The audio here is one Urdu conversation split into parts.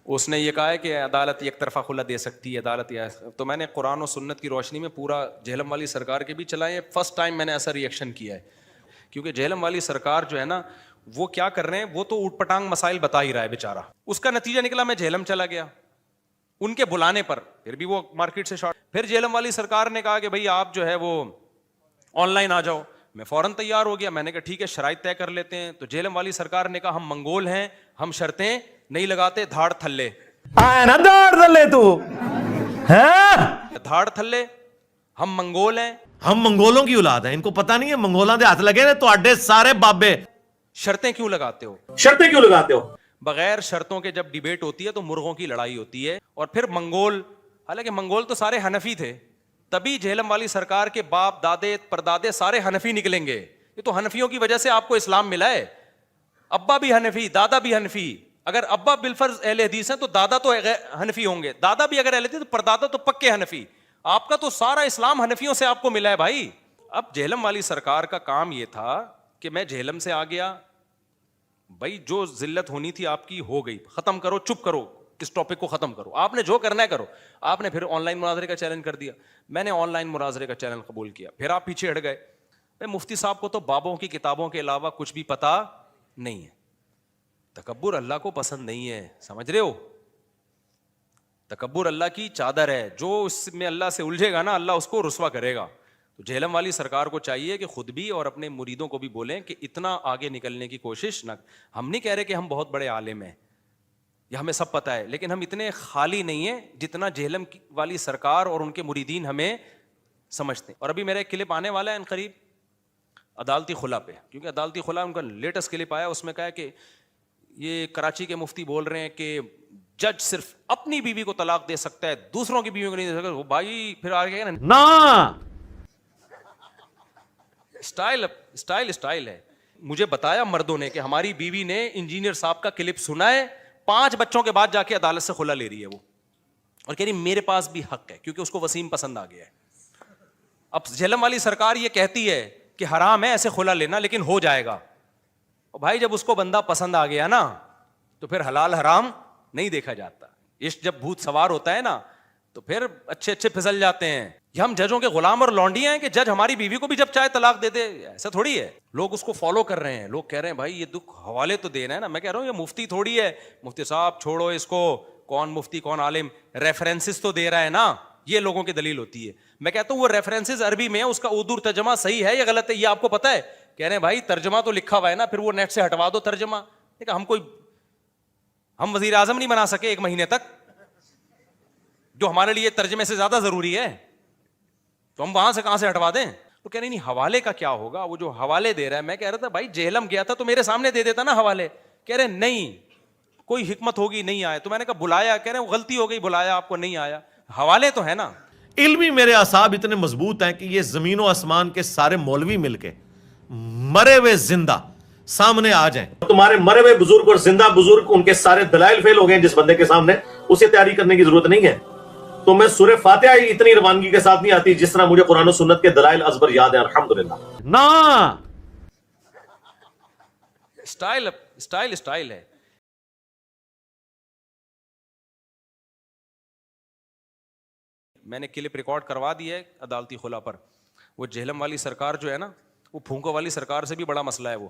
اس نے یہ کہا ہے کہ عدالت یک طرفہ خلا دے سکتی ہے عدالت. تو میں نے قرآن و سنت کی روشنی میں پورا جہلم والی سرکار کے بھی چلائے. فرسٹ ٹائم میں نے ایسا ریئیکشن کیا ہے, کیونکہ جہلم والی سرکار جو ہے نا وہ کیا کر رہے ہیں, وہ تو اوٹ پٹانگ مسائل بتا ہی رہا ہے بیچارہ. اس کا نتیجہ نکلا میں جہلم چلا گیا ان کے بلانے پر, پھر بھی وہ مارکیٹ سے شارٹ. پھر جہلم والی سرکار نے کہا کہ بھائی آپ جو ہے وہ آن لائن آ جاؤ. میں فوراً تیار ہو گیا, میں نے کہا ٹھیک ہے شرائط طے کر لیتے ہیں. تو جہلم والی سرکار نے کہا ہم منگول ہیں, ہم شرطیں نہیں لگاتے, دھاڑ تھلے. دھاڑ تھلے, ہم منگول ہیں, ہم منگولوں کی اولاد ہیں, ان کو پتہ نہیں ہے منگولاں دے ہاتھ لگے نے تو اڈے سارے بابے. شرطیں کیوں لگاتے ہو, شرطیں کیوں لگاتے ہو. بغیر شرطوں کے جب ڈیبیٹ ہوتی ہے تو مرغوں کی لڑائی ہوتی ہے. اور پھر منگول, حالانکہ منگول تو سارے حنفی تھے, تبھی جہلم والی سرکار کے باپ دادے پردادے سارے حنفی نکلیں گے. یہ تو حنفیوں کی وجہ سے آپ کو اسلام ملا ہے. ابا بھی حنفی, دادا بھی حنفی. اگر ابا بالفرض اہل حدیث ہیں تو دادا تو حنفی ہوں گے, دادا بھی اگر اہل حدیث تو پردادا تو پکے حنفی. آپ کا تو سارا اسلام حنفیوں سے آپ کو ملا ہے بھائی. اب جہلم والی سرکار کا کام یہ تھا کہ میں جہلم سے آ گیا, بھائی جو ذلت ہونی تھی آپ کی ہو گئی, ختم کرو, چپ کرو, اس ٹاپک کو ختم کرو, آپ نے جو کرنا ہے کرو. آپ نے پھر آن لائن مناظرے کا چیلنج کر دیا, میں نے آن لائن مناظرے کا چیلنج قبول کیا. پھر آپ پیچھے ہٹ گئے. مفتی صاحب کو تو بابوں کی کتابوں کے علاوہ کچھ بھی پتا نہیں ہے. تکبر اللہ کو پسند نہیں ہے, سمجھ رہے ہو. تکبر اللہ کی چادر ہے, جو اس میں اللہ سے الجھے گا نا اللہ اس کو رسوا کرے گا. تو جہلم والی سرکار کو چاہیے کہ خود بھی اور اپنے مریدوں کو بھی بولیں کہ اتنا آگے نکلنے کی کوشش نہ. ہم نہیں کہہ رہے کہ ہم بہت بڑے عالم ہیں, یہ ہمیں سب پتہ ہے, لیکن ہم اتنے خالی نہیں ہیں جتنا جہلم والی سرکار اور ان کے مریدین ہمیں سمجھتے ہیں. اور ابھی میرا ایک کلپ آنے والا ہے ان قریب عدالتی خلا پہ, کیونکہ عدالتی خلا ان کا لیٹسٹ کلپ آیا, اس میں کہا ہے کہ یہ کراچی کے مفتی بول رہے ہیں کہ جج صرف اپنی بیوی کو طلاق دے سکتا ہے, دوسروں کی بیوی کو نہیں دے سکتا. وہ بھائی پھر آگے نا اسٹائل ہے. مجھے بتایا مردوں نے کہ ہماری بیوی نے انجینئر صاحب کا کلپ سنا ہے, 5 بچوں کے بعد جا کے عدالت سے خلا لے رہی ہے وہ, اور کہہ رہی میرے پاس بھی حق ہے کیونکہ اس کو وسیم پسند آ گیا ہے. اب جہلم والی سرکار یہ کہتی ہے کہ حرام ہے ایسے خلا لینا, لیکن ہو جائے گا. اور بھائی جب اس کو بندہ پسند آ گیا نا تو پھر حلال حرام نہیں دیکھا جاتا. عشق جب بھوت سوار ہوتا ہے نا تو پھر اچھے پھسل جاتے ہیں. یہ ہم ججوں کے غلام اور لونڈیاں ہیں کہ جج ہماری بیوی کو بھی جب چاہے طلاق دے دے, ایسا تھوڑی ہے. لوگ اس کو فالو کر رہے ہیں, لوگ کہہ رہے ہیں بھائی یہ دکھ حوالے تو دینا ہے نا. میں کہہ رہا ہوں یہ مفتی تھوڑی ہے, مفتی صاحب چھوڑو اس کو, کون مفتی کون عالم, ریفرنسز تو دے رہا ہے نا, یہ لوگوں کی دلیل ہوتی ہے. میں کہتا ہوں وہ ریفرنسز عربی میں ہے, اس کا اردو ترجمہ صحیح ہے یا غلط ہے یہ آپ کو پتا ہے. کہہ رہے ہیں بھائی ترجمہ تو لکھا ہوا ہے نا, پھر وہ نیٹ سے ہٹوا دو ترجمہ. ہم وزیر اعظم نہیں بنا سکے 1 مہینے تک, جو ہمارے لیے ترجمے سے زیادہ ضروری ہے, تو ہم وہاں سے کہاں سے ہٹوا دیں. تو کہہ رہے نہیں حوالے کا کیا ہوگا, وہ جو حوالے دے رہا ہے. میں کہہ رہا تھا بھائی جہلم گیا تھا تو میرے سامنے دے دیتا نا حوالے. کہہ رہے نہیں کوئی حکمت ہوگی نہیں آیا. تو میں نے کہا بلایا, کہہ رہے غلطی ہو گئی بلایا آپ کو نہیں آیا, حوالے تو ہے نا. علمی میرے اعصاب اتنے مضبوط ہیں کہ یہ زمین و آسمان کے سارے مولوی مل کے مرے ہوئے زندہ سامنے آ جائیں. تمہارے مرے ہوئے بزرگ اور زندہ بزرگ ان کے سارے دلائل فیل ہو گئے جس بندے کے سامنے, اسے تیاری کرنے کی ضرورت نہیں ہے. تو میں سورہ فاتحہ ہی اتنی روانگی کے ساتھ نہیں آتی جس طرح مجھے قرآن و سنت کے دلائل ازبر یاد ہیں الحمدللہ. نا اسٹائل ہے. میں نے کلپ ریکارڈ کروا دیا ہے عدالتی خلا پر. وہ جہلم والی سرکار جو ہے نا وہ پھونکو والی سرکار سے بھی بڑا مسئلہ ہے. وہ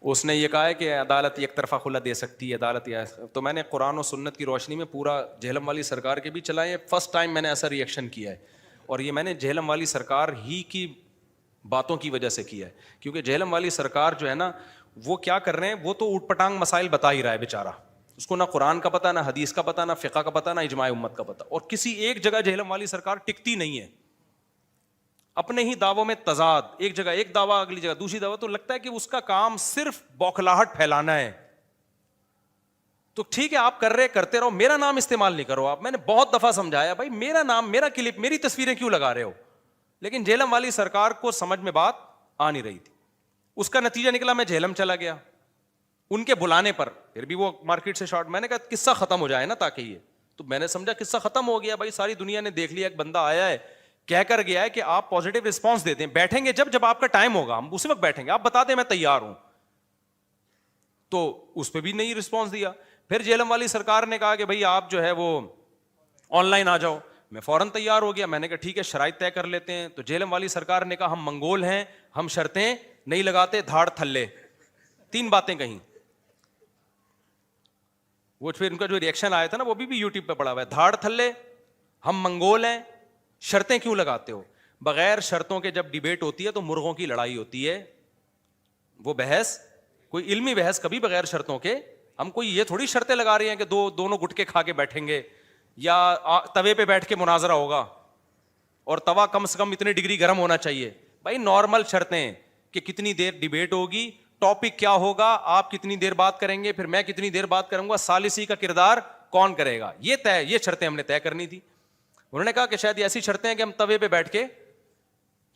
اس نے یہ کہا ہے کہ عدالت یک طرفہ خلا دے سکتی ہے عدالت. تو میں نے قرآن و سنت کی روشنی میں پورا جہلم والی سرکار کے بھی چلائے. فرسٹ ٹائم میں نے ایسا ریئیکشن کیا ہے, اور یہ میں نے جہلم والی سرکار ہی کی باتوں کی وجہ سے کیا ہے. کیونکہ جہلم والی سرکار جو ہے نا وہ کیا کر رہے ہیں, وہ تو اوٹ پٹانگ مسائل بتا ہی رہا ہے بیچارہ. اس کو نہ قرآن کا پتہ, نہ حدیث کا پتہ, نہ فقہ کا پتہ, نہ اجماع امت کا پتہ. اور کسی ایک جگہ جہلم والی سرکار ٹکتی نہیں ہے. اپنے ہی دعووں میں تضاد, ایک جگہ ایک دعویٰ اگلی جگہ دوسری دعویٰ. تو لگتا ہے کہ اس کا کام صرف بوکھلاہٹ پھیلانا ہے. تو ٹھیک ہے آپ کر رہے کرتے رہو, میرا نام استعمال نہیں کرو آپ. میں نے بہت دفعہ سمجھایا بھائی میرا نام, میرا کلپ, میری تصویریں کیوں لگا رہے ہو. لیکن جہلم والی سرکار کو سمجھ میں بات آ نہیں رہی تھی. اس کا نتیجہ نکلا میں جہلم چلا گیا ان کے بلانے پر. پھر بھی وہ مارکیٹ سے شارٹ. میں نے کہا قصہ ختم ہو جائے نا تاکہ یہ, تو میں نے سمجھا قصہ ختم ہو گیا بھائی, ساری دنیا نے دیکھ لیا ایک بندہ آیا ہے کہہ کر گیا ہے کہ آپ پازیٹیو رسپانس دیتے ہیں, بیٹھیں گے جب آپ کا ٹائم ہوگا ہم اسی وقت بیٹھیں گے, آپ بتا دیں میں تیار ہوں. تو اس پہ بھی نہیں رسپانس دیا. پھر جہلم والی سرکار نے کہا کہ بھائی آپ جو ہے وہ آن لائن آ جاؤ. میں فوراً تیار ہو گیا. میں نے کہا ٹھیک ہے شرائط طے کر لیتے ہیں. تو جہلم والی سرکار نے کہا ہم منگول ہیں, ہم شرطیں نہیں لگاتے, دھاڑ تھلے. 3 باتیں کہیں. وہ پھر ان کا جو ریئیکشن آیا تھا نا وہ بھی یوٹیوب پہ پڑا ہوا ہے. دھاڑ تھلے, ہم منگول ہیں, شرطیں کیوں لگاتے ہو؟ بغیر شرطوں کے جب ڈیبیٹ ہوتی ہے تو مرغوں کی لڑائی ہوتی ہے. وہ بحث, کوئی علمی بحث کبھی بغیر شرطوں کے, ہم کوئی یہ تھوڑی شرطیں لگا رہے ہیں کہ دونوں گٹکے کھا کے بیٹھیں گے یا توے پہ بیٹھ کے مناظرہ ہوگا اور توا کم سے کم اتنی ڈگری گرم ہونا چاہیے. بھائی نارمل شرطیں کہ کتنی دیر ڈیبیٹ ہوگی, ٹاپک کیا ہوگا, آپ کتنی دیر بات کریں گے, پھر میں کتنی دیر بات کروں گا, ثالثی کا کردار کون کرے گا, یہ شرطیں ہم نے طے کرنی تھی. انہوں نے کہا کہ شاید ایسی شرطیں ہیں کہ ہم توے پہ بیٹھ کے,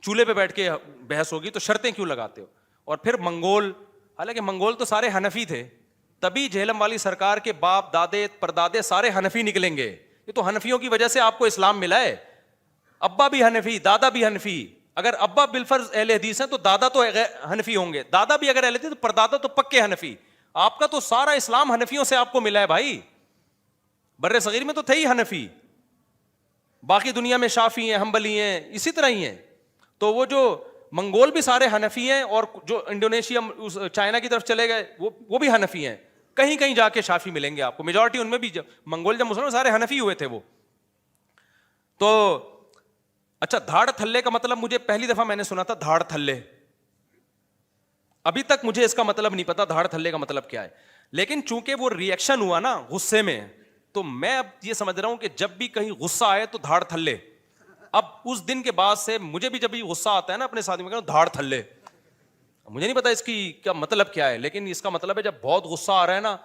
چولہے پہ بیٹھ کے بحث ہوگی, تو شرطیں کیوں لگاتے ہو؟ اور پھر منگول, حالانکہ منگول تو سارے حنفی تھے, تبھی جہلم والی سرکار کے باپ دادے پردادے سارے حنفی نکلیں گے. یہ تو حنفیوں کی وجہ سے آپ کو اسلام ملا ہے. ابا بھی حنفی, دادا بھی حنفی. اگر ابا بالفرض اہل حدیث ہیں تو دادا تو حنفی ہوں گے, دادا بھی اگر اہل حدیث تو پردادا تو پکے حنفی. آپ کا تو سارا اسلام حنفیوں سے آپ کو ملا ہے بھائی. بر صغیر میں تو تھے ہی حنفی, باقی دنیا میں شافعی ہیں, حنبلی ہیں, اسی طرح ہی ہیں. تو وہ جو منگول بھی سارے حنفی ہیں, اور جو انڈونیشیا چائنا کی طرف چلے گئے وہ بھی حنفی ہیں. کہیں کہیں جا کے شافعی ملیں گے آپ کو, میجورٹی ان میں بھی. منگول جب مسلمان سارے حنفی ہوئے تھے وہ. تو اچھا, دھاڑ تھلے کا مطلب مجھے پہلی دفعہ میں نے سنا تھا دھاڑ تھلے. ابھی تک مجھے اس کا مطلب نہیں پتا دھاڑ تھلے کا مطلب کیا ہے. لیکن چونکہ وہ ریئیکشن ہوا نا غصے میں, تو میں اب یہ سمجھ رہا ہوں کہ جب بھی کہیں غصہ آئے تو دھاڑ تھلے. اب اس دن کے بعد سے مجھے بھی جب بھی غصہ آتا ہے نا اپنے ساتھی میں کہوں دھاڑ تھلے. مجھے نہیں پتا اس کی کیا مطلب کیا ہے, لیکن اس کا مطلب ہے جب بہت غصہ آ رہا ہے نا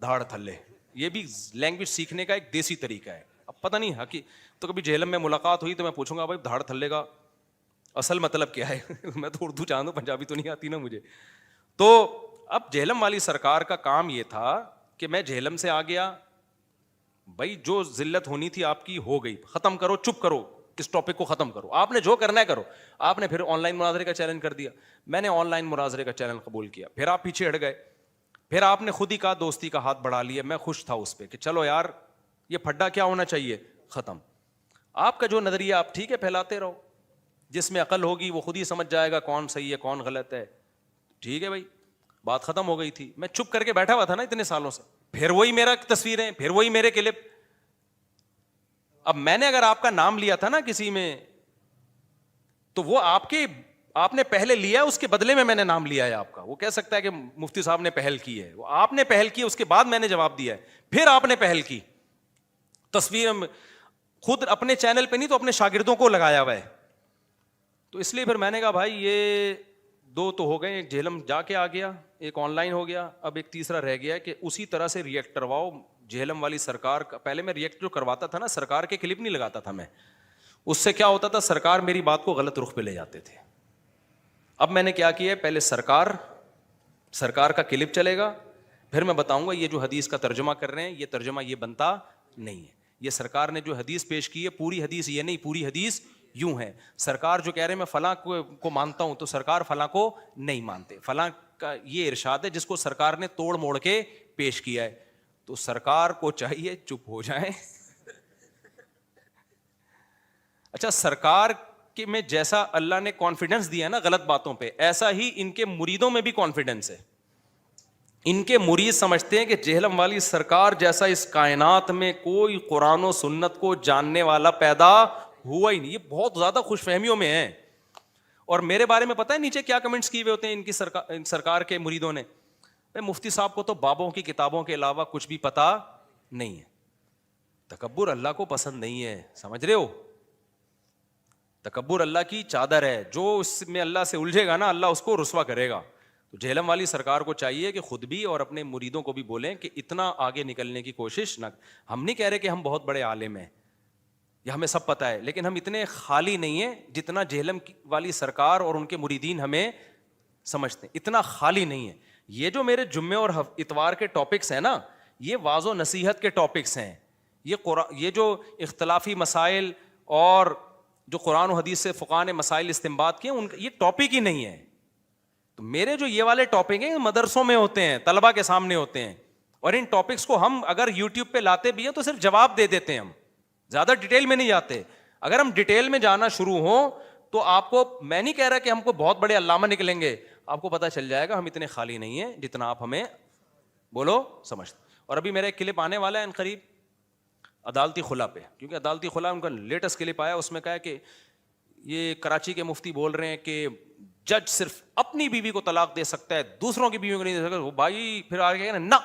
دھاڑ تھلے. یہ بھی لینگویج سیکھنے کا ایک دیسی طریقہ ہے. اب پتہ نہیں تو کبھی جہلم میں ملاقات ہوئی تو میں پوچھوں گا بھائی دھاڑ تھلے کا اصل مطلب کیا ہے. میں تو اردو جانوں, پنجابی تو نہیں آتی نا مجھے. تو اب جہلم والی سرکار کا کام یہ تھا کہ میں جہلم سے آ گیا, بھائی جو ذلت ہونی تھی آپ کی ہو گئی, ختم کرو, چپ کرو, اس ٹاپک کو ختم کرو, آپ نے جو کرنا ہے کرو. آپ نے پھر آن لائن مناظرے کا چیلنج کر دیا, میں نے آن لائن مناظرے کا چیلنج قبول کیا. پھر آپ پیچھے ہٹ گئے, پھر آپ نے خود ہی کہا دوستی کا ہاتھ بڑھا لیا. میں خوش تھا اس پہ کہ چلو یار یہ پھڈا کیا ہونا چاہیے, ختم. آپ کا جو نظریہ آپ ٹھیک ہے پھیلاتے رہو, جس میں عقل ہوگی وہ خود ہی سمجھ جائے گا کون صحیح ہے کون غلط ہے. ٹھیک ہے بھائی, بات ختم ہو گئی تھی. میں چپ کر کے بیٹھا ہوا تھا نا اتنے سالوں سے, پھر وہی میرا تصویریں, پھر وہی میرے کلپ. اب میں نے اگر آپ کا نام لیا تھا نا کسی میں, تو وہ آپ نے پہلے لیا, اس کے بدلے میں نے نام لیا ہے آپ کا. وہ کہہ سکتا ہے کہ مفتی صاحب نے پہل کی ہے, وہ آپ نے پہل کی, اس کے بعد میں نے جواب دیا ہے, پھر آپ نے پہل کی. تصویر خود اپنے چینل پہ نہیں تو اپنے شاگردوں کو لگایا ہوا ہے. تو اس لیے پھر میں نے کہا بھائی یہ 2 تو ہو گئے, ایک جہلم جا کے آ گیا, ایک آن لائن ہو گیا, اب ایک تیسرا رہ گیا کہ اسی طرح سے ریئیکٹ کرواؤ جہلم والی سرکار کا. پہلے میں ریئیکٹ جو کرواتا تھا نا سرکار کے کلپ نہیں لگاتا تھا میں, اس سے کیا ہوتا تھا سرکار میری بات کو غلط رخ پہ لے جاتے تھے. اب میں نے کیا کیا, پہلے سرکار کا کلپ چلے گا, پھر میں بتاؤں گا یہ جو حدیث کا ترجمہ کر رہے ہیں یہ ترجمہ یہ بنتا نہیں ہے. یہ سرکار نے جو حدیث پیش کی ہے پوری حدیث یہ نہیں, پوری حدیث یوں ہے. سرکار جو کہہ رہے ہیں میں فلاں کو مانتا ہوں تو سرکار فلاں کو نہیں مانتے. فلاں کا یہ ارشاد ہے جس کو سرکار نے توڑ موڑ کے پیش کیا ہے, تو سرکار کو چاہیے چپ ہو جائیں. اچھا, سرکار کے میں جیسا اللہ نے کانفیڈنس دیا نا غلط باتوں پہ, ایسا ہی ان کے مریدوں میں بھی کانفیڈنس ہے. ان کے مرید سمجھتے ہیں کہ جہلم والی سرکار جیسا اس کائنات میں کوئی قرآن و سنت کو جاننے والا پیدا ہوا ہی نہیں. یہ بہت زیادہ خوش فہمیوں میں ہیں. اور میرے بارے میں پتہ ہے نیچے کیا کمنٹس کیے ہوئے ہوتے ہیں ان کی سرکار کے مریدوں نے, مفتی صاحب کو تو بابوں کی کتابوں کے علاوہ کچھ بھی پتہ نہیں ہے. تکبر اللہ کو پسند نہیں ہے, سمجھ رہے ہو. تکبر اللہ کی چادر ہے, جو اس میں اللہ سے الجھے گا نا اللہ اس کو رسوا کرے گا. تو جہلم والی سرکار کو چاہیے کہ خود بھی اور اپنے مریدوں کو بھی بولیں کہ اتنا آگے نکلنے کی کوشش نہ. ہم نہیں کہہ رہے کہ ہم بہت بڑے عالم ہیں یا ہمیں سب پتہ ہے, لیکن ہم اتنے خالی نہیں ہیں جتنا جہلم والی سرکار اور ان کے مریدین ہمیں سمجھتے ہیں. اتنا خالی نہیں ہے. یہ جو میرے جمعے اور اتوار کے ٹاپکس ہیں نا یہ واعظ و نصیحت کے ٹاپکس ہیں. یہ جو اختلافی مسائل اور جو قرآن و حدیث سے فقہاء نے مسائل استنباط کیے ان کا یہ ٹاپک ہی نہیں ہے. تو میرے جو یہ والے ٹاپک ہیں مدرسوں میں ہوتے ہیں, طلبہ کے سامنے ہوتے ہیں, اور ان ٹاپکس کو ہم اگر یوٹیوب پہ لاتے بھی ہیں تو صرف جواب دے دیتے ہیں, ہم زیادہ ڈیٹیل میں نہیں جاتے. اگر ہم ڈیٹیل میں جانا شروع ہوں تو آپ کو, میں نہیں کہہ رہا کہ ہم کو بہت بڑے علامہ نکلیں گے, آپ کو پتا چل جائے گا ہم اتنے خالی نہیں ہیں جتنا آپ ہمیں بولو سمجھتے. اور ابھی میرا ایک کلپ آنے والا ہے ان قریب عدالتی خلا پہ, کیونکہ عدالتی خلا ان کا لیٹسٹ کلپ آیا, اس میں کہا کہ یہ کراچی کے مفتی بول رہے ہیں کہ جج صرف اپنی بیوی کو طلاق دے سکتا ہے, دوسروں کی بیوی کو نہیں دے سکتا. وہ بھائی پھر آگے کہنا نا,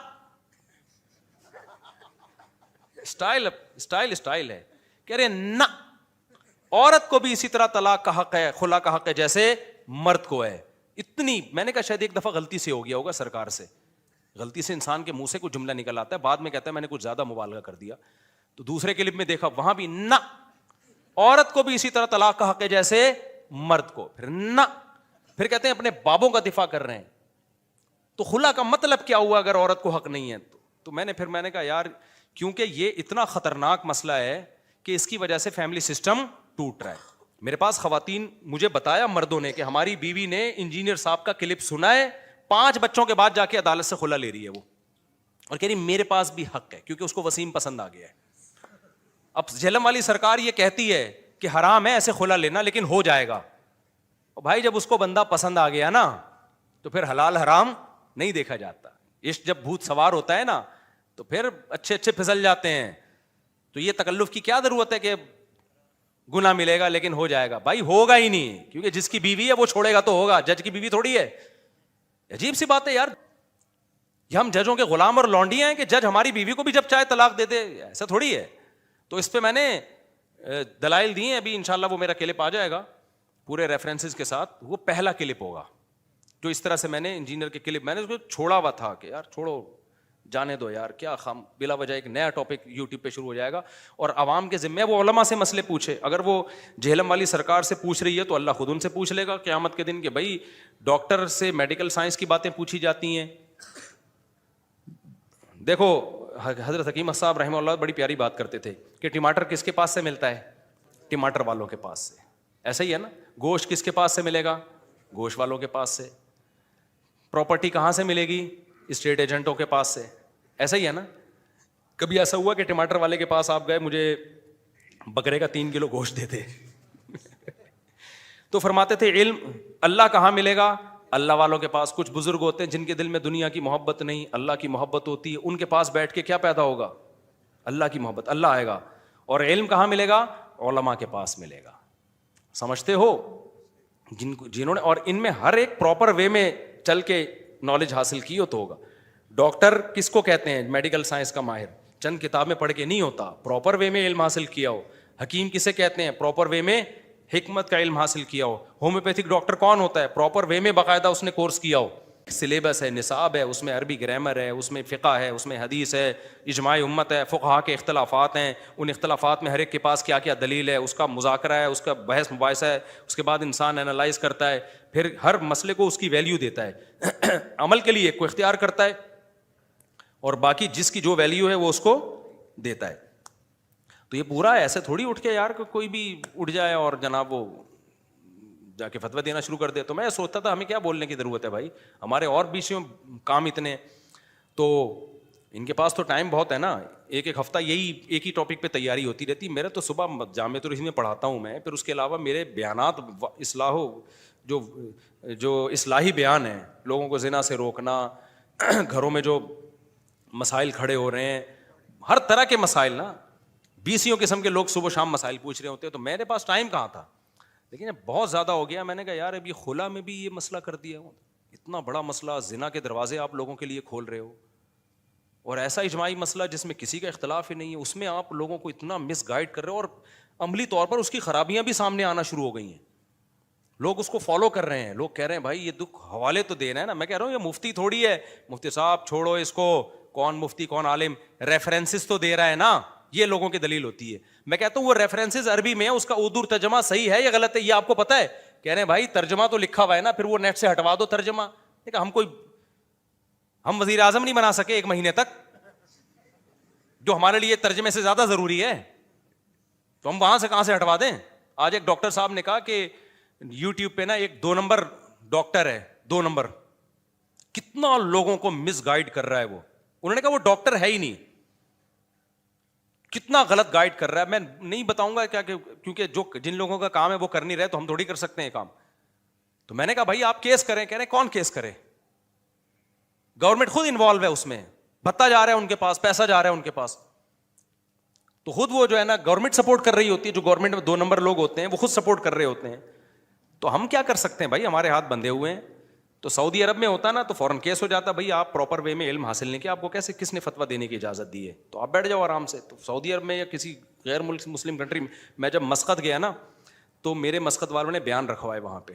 اسٹائل ہے, کہہ رہے نا, عورت کو بھی اسی طرح طلاق کا حق ہے, خلا کا حق ہے جیسے مرد کو ہے. اتنی, میں نے کہا شاید ایک دفعہ غلطی سے ہو گیا ہوگا سرکار سے, غلطی سے انسان کے منہ سے کوئی جملہ نکل آتا ہے, بعد میں کہتا ہے میں نے کچھ زیادہ مبالغہ کر دیا. تو دوسرے کلپ میں دیکھا وہاں بھی نہ, عورت کو بھی اسی طرح طلاق کا حق ہے جیسے مرد کو, پھر نہ, پھر کہتے ہیں اپنے بابوں کا دفاع کر رہے ہیں. تو خلا کا مطلب کیا ہوا اگر عورت کو حق نہیں ہے؟ تو میں نے کہا یار, کیونکہ یہ اتنا خطرناک مسئلہ ہے کہ اس کی وجہ سے فیملی سسٹم ٹوٹ رہا ہے. میرے پاس خواتین, مجھے بتایا مردوں نے کہ ہماری بیوی نے انجینئر صاحب کا کلپ سنا ہے, 5 بچوں کے بعد جا کے عدالت سے خلا لے رہی ہے وہ, اور کہہ رہی میرے پاس بھی حق ہے کیونکہ اس کو وسیم پسند آ گیا ہے. اب جہلم والی سرکار یہ کہتی ہے کہ حرام ہے ایسے خلا لینا, لیکن ہو جائے گا. بھائی جب اس کو بندہ پسند آ گیا نا تو پھر حلال حرام نہیں دیکھا جاتا. عشق جب بھوت سوار ہوتا ہے نا تو پھر اچھے پھسل جاتے ہیں. تو یہ تکلف کی کیا ضرورت ہے کہ گناہ ملے گا لیکن ہو جائے گا؟ بھائی ہوگا ہی نہیں, کیونکہ جس کی بیوی ہے وہ چھوڑے گا تو ہوگا, جج کی بیوی تھوڑی ہے. عجیب سی بات ہے یار, یہ ہم ججوں کے غلام اور لونڈیاں ہیں کہ جج ہماری بیوی کو بھی جب چاہے طلاق دے دے, ایسا تھوڑی ہے. تو اس پہ میں نے دلائل دی ہیں, ابھی انشاءاللہ وہ میرا کلپ آ جائے گا پورے ریفرنسز کے ساتھ. وہ پہلا کلپ ہوگا جو اس طرح سے میں نے انجینئر کے کلپ, میں نے اس کو چھوڑا ہوا تھا کہ یار چھوڑو جانے دو یار, کیا خام بلا وجہ ایک نیا ٹاپک یوٹیوب پہ شروع ہو جائے گا. اور عوام کے ذمہ وہ علماء سے مسئلے پوچھے, اگر وہ جہلم والی سرکار سے پوچھ رہی ہے تو اللہ خود ان سے پوچھ لے گا قیامت کے دن کہ بھائی ڈاکٹر سے میڈیکل سائنس کی باتیں پوچھی جاتی ہیں. دیکھو حضرت حکیم صاحب رحمہ اللہ بڑی پیاری بات کرتے تھے کہ ٹماٹر کس کے پاس سے ملتا ہے؟ ٹماٹر والوں کے پاس سے. ایسا ہی ہے نا, گوشت کس کے پاس سے ملے گا؟ گوشت والوں کے پاس سے. پراپرٹی کہاں سے ملے گی؟ اسٹیٹ ایجنٹوں کے پاس سے. ایسا ہی ہے نا. کبھی ایسا ہوا کہ ٹماٹر والے کے پاس آپ گئے, مجھے بکرے کا 3 کلو گوشت دے دے تو فرماتے تھے علم اللہ کہاں ملے گا؟ اللہ والوں کے پاس. کچھ بزرگ ہوتے ہیں جن کے دل میں دنیا کی محبت نہیں, اللہ کی محبت ہوتی ہے, ان کے پاس بیٹھ کے کیا پیدا ہوگا؟ اللہ کی محبت, اللہ آئے گا. اور علم کہاں ملے گا؟ علماء کے پاس ملے گا. سمجھتے ہو؟ جنہوں نے, اور ان میں ہر ایک پراپر وے میں چل کے نالج حاصل کی ہو تو ہوگا. ڈاکٹر کس کو کہتے ہیں؟ میڈیکل سائنس کا ماہر, چند کتاب میں پڑھ کے نہیں ہوتا, پراپر وے میں علم حاصل کیا ہو. حکیم کسے کہتے ہیں؟ پراپر وے میں حکمت کا علم حاصل کیا ہو. ہومیوپیتھک ڈاکٹر کون ہوتا ہے؟ پراپر وے میں باقاعدہ اس نے کورس کیا ہو. سلیبس ہے, نصاب ہے, اس میں عربی گرامر ہے, اس میں فقہ ہے, اس میں حدیث ہے, اجماع امت ہے, فقہا کے اختلافات ہیں, ان اختلافات میں ہر ایک کے پاس کیا کیا دلیل ہے, اس کا مذاکرہ ہے, اس کا بحث مباحثہ ہے, اس کے بعد انسان اینالائز کرتا ہے, پھر ہر مسئلے کو اس کی ویلیو دیتا ہے عمل کے لیے کوئی اختیار کرتا ہے, اور باقی جس کی جو ویلیو ہے وہ اس کو دیتا ہے. تو یہ پورا ایسے تھوڑی اٹھ کے یار کوئی بھی اٹھ جائے اور جناب وہ جا کے فتویٰ دینا شروع کر دے. تو میں سوچتا تھا ہمیں کیا بولنے کی ضرورت ہے بھائی, ہمارے اور بھی کام اتنے, تو ان کے پاس تو ٹائم بہت ہے نا. ایک ہفتہ یہی ایک ہی ٹاپک پہ تیاری ہوتی رہتی. میرے تو صبح جامعۃ الرحیم میں پڑھاتا ہوں میں, پھر اس کے علاوہ میرے بیانات جو اصلاحی بیان ہیں, لوگوں کو زنا سے روکنا, گھروں میں جو مسائل کھڑے ہو رہے ہیں, ہر طرح کے مسائل نا, 20 قسم کے لوگ صبح شام مسائل پوچھ رہے ہوتے ہیں. تو میرے پاس ٹائم کہاں تھا, لیکن بہت زیادہ ہو گیا. میں نے کہا یار اب یہ خلا میں بھی یہ مسئلہ کر دیا, اتنا بڑا مسئلہ, زنا کے دروازے آپ لوگوں کے لیے کھول رہے ہو, اور ایسا اجماعی مسئلہ جس میں کسی کا اختلاف ہی نہیں ہے, اس میں آپ لوگوں کو اتنا مس گائیڈ کر رہے ہو, اور عملی طور پر اس کی خرابیاں بھی سامنے آنا شروع ہو گئی ہیں. لوگ اس کو فالو کر رہے ہیں, لوگ کہہ رہے ہیں بھائی یہ دکھ حوالے تو دینا ہے نا. میں کہہ رہا ہوں یہ مفتی تھوڑی ہے, مفتی صاحب چھوڑو اس کو, کون مفتی کون عالم, ریفرنسز تو دے رہا ہے نا, یہ لوگوں کی دلیل ہوتی ہے. میں کہتا ہوں وہ ریفرنسز عربی میں ہے, اس کا اردو ترجمہ صحیح ہے یا غلط ہے یہ آپ کو پتا ہے؟ کہہ رہے ہیں بھائی ترجمہ تو لکھا ہوا ہے نا, پھر وہ نیٹ سے ہٹوا دو ترجمہ. ہم وزیر اعظم نہیں بنا سکے 1 مہینے تک, جو ہمارے لیے ترجمے سے زیادہ ضروری ہے, تو ہم وہاں سے کہاں سے ہٹوا دیں؟ آج ایک ڈاکٹر صاحب نے کہا کہ یوٹیوب پہ نا ایک 2 نمبر ڈاکٹر ہے, 2 نمبر, کتنا لوگوں کو مس گائیڈ کر رہا ہے وہ. انہوں نے کہا وہ ڈاکٹر ہے ہی نہیں. کتنا غلط گائیڈ کر رہا ہے. میں نہیں بتاؤں گا کیا, کیونکہ جو جن لوگوں کا کام ہے وہ کر نہیں رہے, تو ہم تھوڑی کر سکتے ہیں کام. تو میں نے کہا بھائی آپ کیس کریں. کہہ رہے کون کیس کرے, گورنمنٹ خود انوالو ہے اس میں, بھتا جا رہا ہے ان کے پاس, پیسہ جا رہا ہے ان کے پاس. تو خود وہ جو ہے نا گورنمنٹ سپورٹ کر رہی ہوتی ہے, جو گورنمنٹ میں 2 نمبر لوگ ہوتے ہیں وہ خود سپورٹ کر رہے ہوتے ہیں. تو ہم کیا کر سکتے ہیں بھائی, ہمارے ہاتھ بندھے ہوئے ہیں. تو سعودی عرب میں ہوتا نا تو فوراً کیس ہو جاتا, بھائی آپ پراپر وے میں علم حاصل نہیں کیا, آپ کو کیسے کس نے فتویٰ دینے کی اجازت دی ہے, تو آپ بیٹھ جاؤ آرام سے. تو سعودی عرب میں یا کسی غیر ملک مسلم کنٹری میں جب مسقط گیا نا, تو میرے مسقط والوں نے بیان رکھوائے وہاں پہ.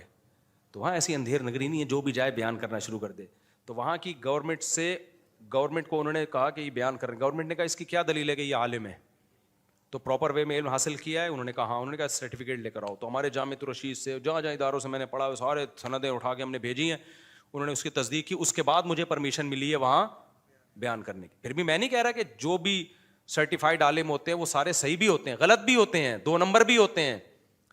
تو وہاں ایسی اندھیر نگری نہیں ہے جو بھی جائے بیان کرنا شروع کر دے. تو وہاں کی گورنمنٹ کو انہوں نے کہا کہ یہ بیان کریں. گورنمنٹ نے کہا اس کی کیا دلیل ہے کہ یہ عالم ہے, تو پراپر وے میں علم حاصل کیا ہے. انہوں نے کہا ہاں, انہوں نے کہا سرٹیفکیٹ لے کر آؤ. تو ہمارے جامعۃ الرشید سے جہاں جہاں اداروں سے میں نے پڑھا سارے سندیں اٹھا کے ہم نے بھیجی ہیں. انہوں نے اس کی تصدیق کی, اس کے بعد مجھے پرمیشن ملی ہے وہاں بیان کرنے کی. پھر بھی میں نہیں کہہ رہا کہ جو بھی سرٹیفائڈ عالم ہوتے ہیں وہ سارے صحیح بھی ہوتے ہیں, غلط بھی ہوتے ہیں, 2 نمبر بھی ہوتے ہیں.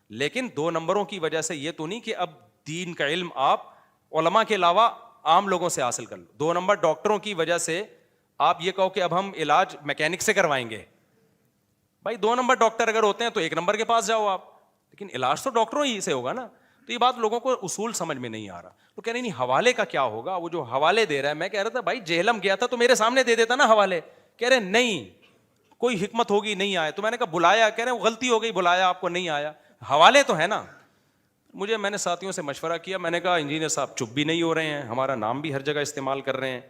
لیکن 2 نمبروں کی وجہ سے یہ تو نہیں کہ اب دین کا علم آپ علماء کے علاوہ عام لوگوں سے حاصل کر لو. 2 نمبر ڈاکٹروں کی وجہ سے آپ یہ کہو کہ اب ہم علاج میکینک سے کروائیں گے. بھائی 2 نمبر ڈاکٹر اگر ہوتے ہیں تو 1 نمبر کے پاس جاؤ آپ, لیکن علاج تو ڈاکٹروں ہی سے ہوگا نا. تو یہ بات لوگوں کو اصول سمجھ میں نہیں آ رہا. تو کہہ رہے نہیں حوالے کا کیا ہوگا, وہ جو حوالے دے رہا ہے. میں کہہ رہا تھا بھائی جہلم گیا تھا تو میرے سامنے دے دیتا نا حوالے. کہہ رہے نہیں کوئی حکمت ہوگی نہیں آئے. تو میں نے کہا بلایا, کہہ رہے غلطی ہو گئی بلایا آپ کو نہیں آیا, حوالے تو ہے نا. میں نے ساتھیوں سے مشورہ کیا, میں نے کہا انجینئر صاحب چپ بھی نہیں ہو رہے ہیں, ہمارا نام بھی ہر جگہ استعمال کر رہے ہیں,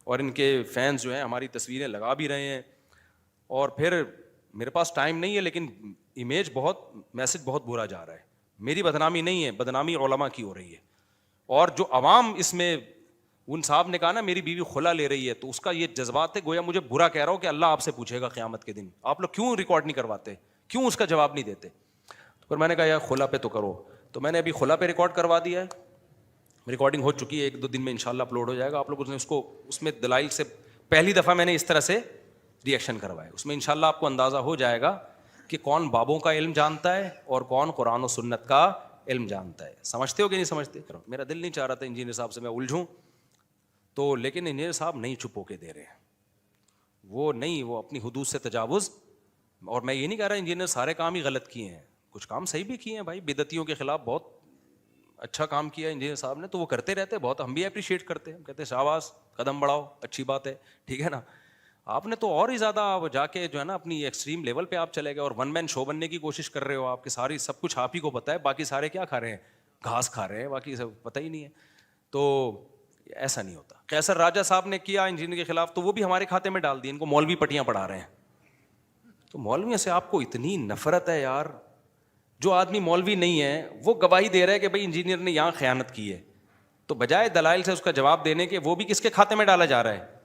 اور ان کے فینس جو ہیں ہماری تصویریں لگا بھی رہے ہیں, اور پھر میرے پاس ٹائم نہیں ہے, لیکن میسج بہت برا جا رہا ہے. میری بدنامی نہیں ہے, بدنامی علماء کی ہو رہی ہے. اور جو عوام اس میں, ان صاحب نے کہا نا میری بیوی خلا لے رہی ہے, تو اس کا یہ جذبات ہے گویا مجھے برا کہہ رہا ہو کہ اللہ آپ سے پوچھے گا قیامت کے دن, آپ لوگ کیوں ریکارڈ نہیں کرواتے, کیوں اس کا جواب نہیں دیتے. تو پھر میں نے کہا یار خلا پہ تو کرو. تو میں نے ابھی خلا پہ ریکارڈ کروا دیا ہے, ریکارڈنگ ہو چکی ہے, 1-2 دن میں انشاءاللہ اپلوڈ ہو جائے گا. آپ لوگ اس میں دلائل سے پہلی دفعہ میں نے اس طرح سے ریئیکشن کروایا. اس میں انشاءاللہ آپ کو اندازہ ہو جائے گا کہ کون بابوں کا علم جانتا ہے اور کون قرآن و سنت کا علم جانتا ہے. سمجھتے ہو کہ نہیں سمجھتے؟ میرا دل نہیں چاہ رہا تھا انجینئر صاحب سے میں الجھوں, تو لیکن انجینئر صاحب نہیں چپ ہو کے دے رہے ہیں, وہ اپنی حدود سے تجاوز. اور میں یہ نہیں کہہ رہا انجینئر سارے کام ہی غلط کیے ہیں, کچھ کام صحیح بھی کیے ہیں بھائی. بدعتیوں کے خلاف بہت اچھا کام کیا انجینئر صاحب نے, تو وہ کرتے رہتے, بہت ہم بھی اپریشیٹ کرتے ہیں, ہم کہتے ہیں شاباش قدم بڑھاؤ, اچھی بات ہے, ٹھیک ہے نا. آپ نے تو اور ہی زیادہ جا کے جو ہے نا اپنی ایکسٹریم لیول پہ آپ چلے گئے, اور 1 مین شو بننے کی کوشش کر رہے ہو. آپ کے ساری سب کچھ آپ ہی کو پتہ ہے, باقی سارے کیا کھا رہے ہیں, گھاس کھا رہے ہیں, باقی سب پتہ ہی نہیں ہے. تو ایسا نہیں ہوتا. قیصر راجہ صاحب نے کیا انجینئر کے خلاف, تو وہ بھی ہمارے کھاتے میں ڈال دی, ان کو مولوی پٹیاں پڑھا رہے ہیں. تو مولویوں سے آپ کو اتنی نفرت ہے یار. جو آدمی مولوی نہیں ہے وہ گواہی دے رہا ہے کہ بھائی انجینئر نے یہاں خیانت کی ہے, تو بجائے دلائل سے اس کا جواب دینے کے وہ بھی کس کے کھاتے میں ڈالا جا رہا ہے,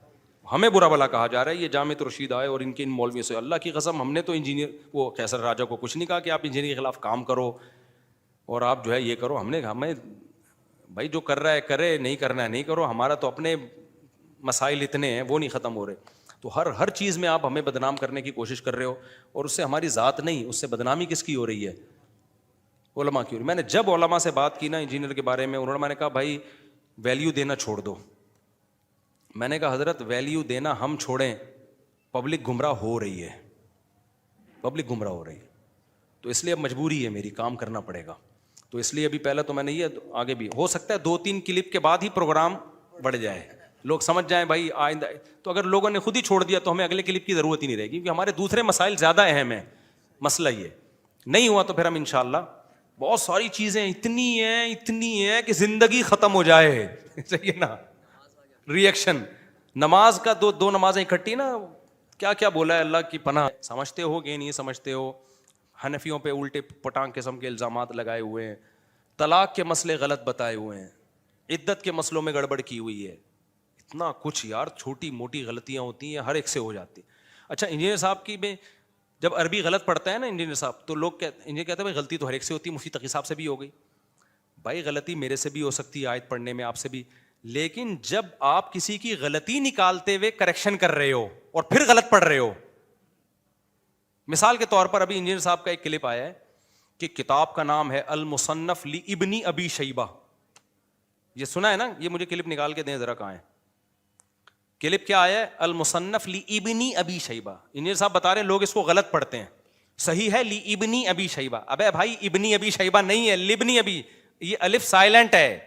ہمیں برا بھلا کہا جا رہا ہے. یہ جامعۃ الرشید آئے اور ان کے ان مولویوں سے, اللہ کی قسم ہم نے تو انجینئر وہ قیصر راجہ کو کچھ نہیں کہا کہ آپ انجینئر کے خلاف کام کرو اور آپ جو ہے یہ کرو. ہمیں بھائی جو کر رہا ہے کرے, نہیں کرنا ہے نہیں کرو, ہمارا تو اپنے مسائل اتنے ہیں وہ نہیں ختم ہو رہے. تو ہر چیز میں آپ ہمیں بدنام کرنے کی کوشش کر رہے ہو, اور اس سے ہماری ذات نہیں, اس سے بدنامی کس کی ہو رہی ہے, علماء کی ہو رہی ہے. میں نے جب علماء سے بات کی نا انجینئر کے بارے میں, میں نے کہا بھائی ویلیو دینا چھوڑ دو. میں نے کہا حضرت ویلیو دینا ہم چھوڑیں, پبلک گمراہ ہو رہی ہے, پبلک گمراہ ہو رہی ہے. تو اس لیے اب مجبوری ہے میری, کام کرنا پڑے گا. تو اس لیے ابھی پہلے تو میں نے یہ, آگے بھی ہو سکتا ہے 2-3 کلپ کے بعد ہی پروگرام بڑھ جائے, لوگ سمجھ جائیں بھائی آئندہ. تو اگر لوگوں نے خود ہی چھوڑ دیا تو ہمیں اگلے کلپ کی ضرورت ہی نہیں رہے گی, کیونکہ ہمارے دوسرے مسائل زیادہ اہم ہیں. مسئلہ یہ نہیں ہوا تو پھر ہم انشاءاللہ بہت ساری چیزیں اتنی ہیں کہ زندگی ختم ہو جائے. صحیح ہے نا, ریئیکشن. نماز کا 2 نمازیں اکٹھی نا, کیا کیا بولا ہے اللہ کی پناہ. سمجھتے ہو کہ نہیں سمجھتے ہو, حنفیوں پہ الٹے پٹانگ قسم کے الزامات لگائے ہوئے ہیں, طلاق کے مسئلے غلط بتائے ہوئے ہیں, عدت کے مسئلوں میں گڑبڑ کی ہوئی ہے, اتنا کچھ یار. چھوٹی موٹی غلطیاں ہوتی ہیں, ہر ایک سے ہو جاتی. اچھا انجینئر صاحب کی میں جب عربی غلط پڑھتا ہے نا انجینئر صاحب, تو لوگ انجینئر کہتے ہیں بھائی غلطی تو ہر ایک سے ہوتی ہے, مفتی تقی صاحب سے بھی ہو گئی. بھائی غلطی میرے سے بھی ہو سکتی ہے آیت پڑھنے میں, آپ سے بھی, لیکن جب آپ کسی کی غلطی نکالتے ہوئے کریکشن کر رہے ہو اور پھر غلط پڑھ رہے ہو. مثال کے طور پر ابھی انجینئر صاحب کا ایک کلپ آیا ہے کہ کتاب کا نام ہے المصنف لابن ابی شیبہ, یہ سنا ہے نا, یہ مجھے کلپ نکال کے دیں ذرا, کہاں ہے کلپ کیا آیا ہے؟ المصنف لی ابنی ابی شیبہ. انجینئر صاحب بتا رہے ہیں لوگ اس کو غلط پڑھتے ہیں. صحیح ہے لی ابنی ابی شیبہ. ابے بھائی ابنی ابی شیبہ نہیں ہے, لبنی ابی. یہ الف سائلنٹ ہے,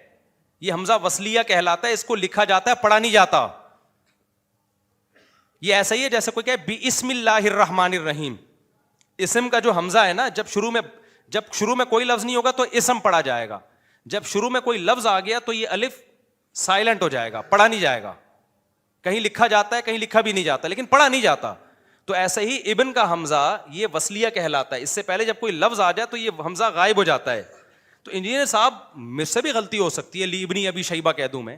یہ حمزہ وصلیہ کہلاتا ہے, اس کو لکھا جاتا ہے, پڑھا نہیں جاتا. یہ ایسا ہی ہے جیسے کوئی کہے بسم اللہ الرحمن الرحیم. اسم کا جو حمزہ ہے نا, جب شروع میں کوئی لفظ نہیں ہوگا تو اسم پڑھا جائے گا. جب شروع میں کوئی لفظ آ گیا تو یہ الف سائلنٹ ہو جائے گا, پڑھا نہیں جائے گا. کہیں لکھا جاتا ہے, کہیں لکھا بھی نہیں جاتا, لیکن پڑھا نہیں جاتا. تو ایسے ہی ابن کا حمزہ یہ وصلیہ کہلاتا ہے. اس سے پہلے جب کوئی لفظ آ جائے تو یہ حمزہ غائب ہو جاتا ہے. تو انجینئر صاحب مجھ سے بھی غلطی ہو سکتی ہے, لی ابنی ابی شیبہ کہہ دوں میں,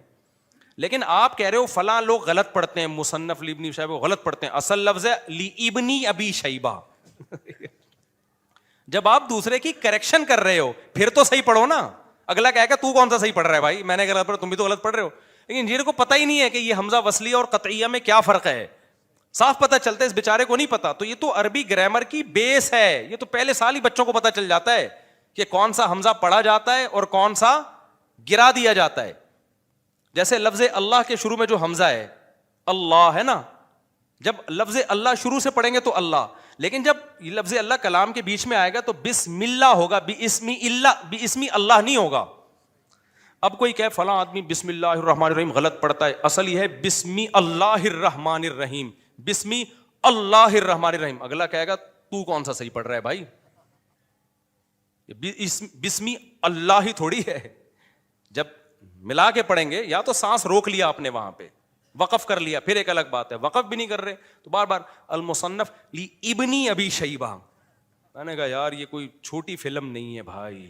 لیکن آپ کہہ رہے ہو فلاں لوگ غلط پڑھتے ہیں, مصنف لی ابنی شیبہ غلط پڑھتے ہیں. اصل لفظ ہے لی ابنی ابی شیبہ. جب آپ دوسرے کی کریکشن کر رہے ہو پھر تو صحیح پڑھو نا. اگلا کہے گا تو کون سا صحیح پڑھ رہا ہے بھائی, میں نے غلط پڑھا, تم بھی تو غلط پڑھ رہے ہو. لیکن انجینئر کو پتہ ہی نہیں ہے کہ یہ حمزہ وصلیہ اور قطعیہ میں کیا فرق ہے. صاف پتہ چلتا ہے, اس بیچارے کو نہیں پتا. تو یہ تو عربی گرامر کی بیس ہے, یہ تو پہلے سال ہی بچوں کو پتہ چل جاتا ہے کہ کون سا حمزہ پڑھا جاتا ہے اور کون سا گرا دیا جاتا ہے. جیسے لفظ اللہ کے شروع میں جو حمزہ ہے اللہ ہے نا, جب لفظ اللہ شروع سے پڑھیں گے تو اللہ, لیکن جب یہ لفظ اللہ کلام کے بیچ میں آئے گا تو بسم اللہ ہوگا, بسمی اللہ نہیں ہوگا. اب کوئی کہے فلاں آدمی بسم اللہ الرحمن الرحیم غلط پڑھتا ہے, اصل یہ ہے بسمی اللہ الرحمن الرحیم, بسمی اللہ الرحمن الرحیم. اگلا کہے گا تو کون سا صحیح پڑھ رہا ہے بھائی, بسمی اللہ ہی تھوڑی ہے. جب ملا کے پڑھیں گے, یا تو سانس روک لیا آپ نے وہاں پہ, وقف کر لیا, پھر ایک الگ بات ہے, وقف بھی نہیں کر رہے تو بار بار المصنف لی ابنی ابی شیبہ. میں نے کہا یار یہ کوئی چھوٹی فلم نہیں ہے بھائی,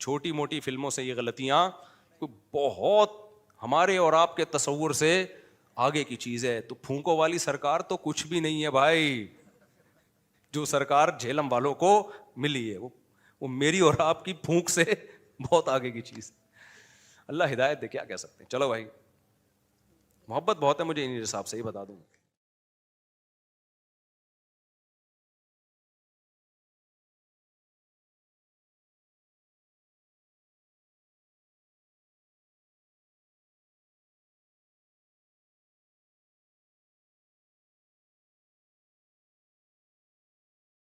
چھوٹی موٹی فلموں سے یہ غلطیاں بہت ہمارے اور آپ کے تصور سے آگے کی چیز ہے. تو پھونکوں والی سرکار تو کچھ بھی نہیں ہے بھائی, جو سرکار جہلم والوں کو ملی ہے وہ میری اور آپ کی پھونک سے بہت آگے کی چیز. اللہ ہدایت دے, کیا کہہ سکتے ہیں. چلو بھائی, محبت بہت ہے مجھے انجینئر صاحب سے, ہی بتا دوں.